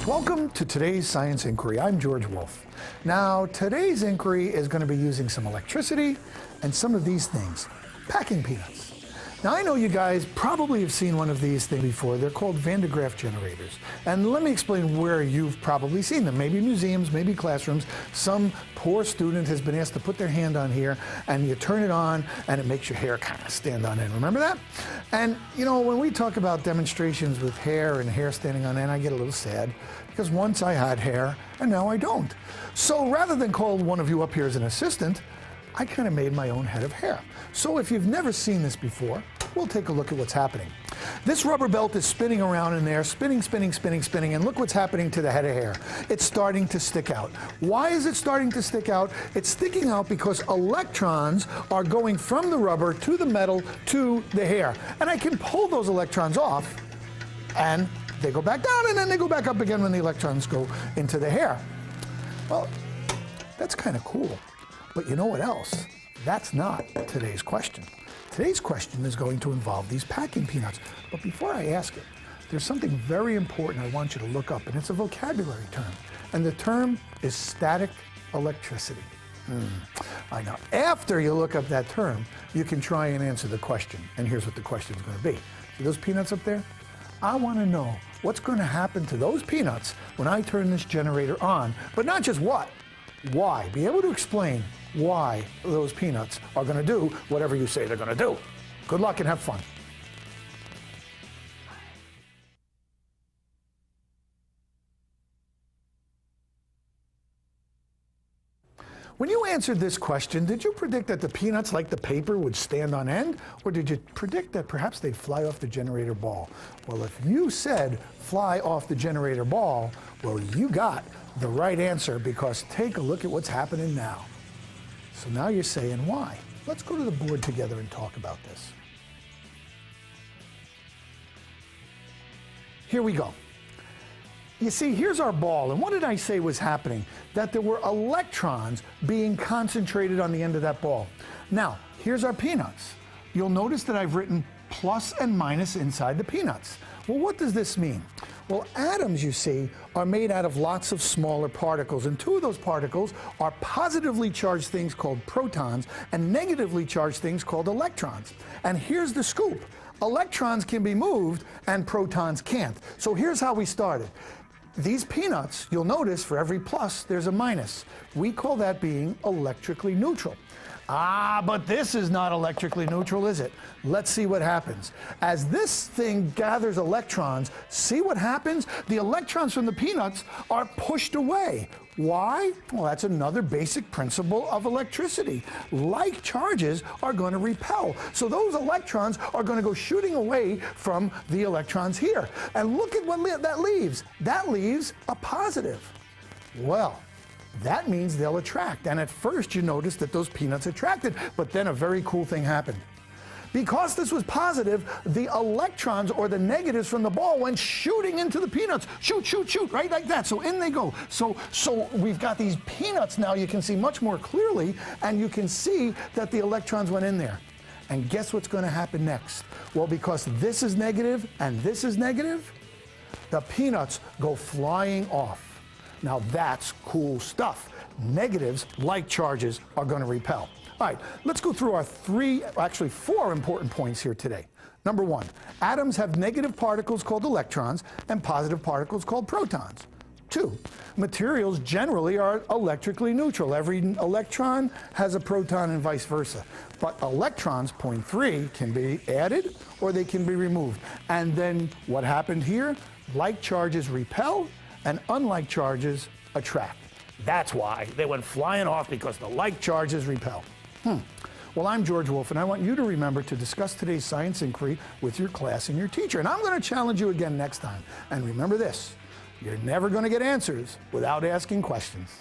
Welcome to today's Science Inquiry. I'm George Wolf. Now, today's inquiry is going to be using some electricity and some of these things, packing peanuts. Now, I know you guys probably have seen one of these things before. They're called Van de Graaff generators. And let me explain where you've probably seen them. Maybe museums, maybe classrooms. Some poor student has been asked to put their hand on here, and you turn it on, and it makes your hair kind of stand on end. Remember that? And, you know, when we talk about demonstrations with hair and hair standing on end, I get a little sad, because once I had hair, and now I don't. So rather than call one of you up here as an assistant, I kind of made my own head of hair. So if you've never seen this before, we'll take a look at what's happening. This rubber belt is spinning around in there, spinning, spinning, spinning, spinning, and look what's happening to the head of hair. It's starting to stick out. Why is it starting to stick out? It's sticking out because electrons are going from the rubber to the metal to the hair. And I can pull those electrons off, and they go back down, and then they go back up again when the electrons go into the hair. Well, that's kind of cool. But you know what else? That's not today's question. Today's question is going to involve these packing peanuts. But before I ask it, there's something very important I want you to look up, and it's a vocabulary term. And the term is static electricity. I know. After you look up that term, you can try and answer the question. And here's what the question is going to be. See those peanuts up there? I want to know what's going to happen to those peanuts when I turn this generator on, but not just what, why. Be able to explain why those peanuts are going to do whatever you say they're going to do. Good luck and have fun. When you answered this question, did you predict that the peanuts, like the paper, would stand on end? Or did you predict that perhaps they'd fly off the generator ball? Well, if you said fly off the generator ball, well, you got the right answer, because take a look at what's happening now. So now you're saying why? Let's go to the board together and talk about this. Here we go. You see, here's our ball, and what did I say was happening? That there were electrons being concentrated on the end of that ball. Now, here's our peanuts. You'll notice that I've written plus and minus inside the peanuts. Well, what does this mean? Well, atoms, you see, are made out of lots of smaller particles, and two of those particles are positively charged things called protons and negatively charged things called electrons. And here's the scoop. Electrons can be moved and protons can't. So here's how we started. These peanuts, you'll notice for every plus, there's a minus. We call that being electrically neutral. But this is not electrically neutral, is it? Let's see what happens. As this thing gathers electrons, see what happens? The electrons from the peanuts are pushed away. Why? Well, that's another basic principle of electricity. Like charges are going to repel. So those electrons are going to go shooting away from the electrons here. And look at what that leaves. That leaves a positive. Well, that means they'll attract. And at first you noticed that those peanuts attracted, but then a very cool thing happened. Because this was positive, the electrons, or the negatives from the ball, went shooting into the peanuts. Shoot, shoot, shoot, right like that. So in they go. So we've got these peanuts now you can see much more clearly, and you can see that the electrons went in there. And guess what's going to happen next? Well, because this is negative and this is negative, the peanuts go flying off. Now that's cool stuff. Negatives, like charges, are going to repel. All right, let's go through our four important points here today. Number one, atoms have negative particles called electrons and positive particles called protons. Two, materials generally are electrically neutral. Every electron has a proton and vice versa. But electrons, point 3, can be added or they can be removed. And then what happened here? Like charges repel, and unlike charges attract. That's why they went flying off, because the like charges repel. Well, I'm George Wolf, and I want you to remember to discuss today's science inquiry with your class and your teacher. And I'm going to challenge you again next time. And remember this, you're never going to get answers without asking questions.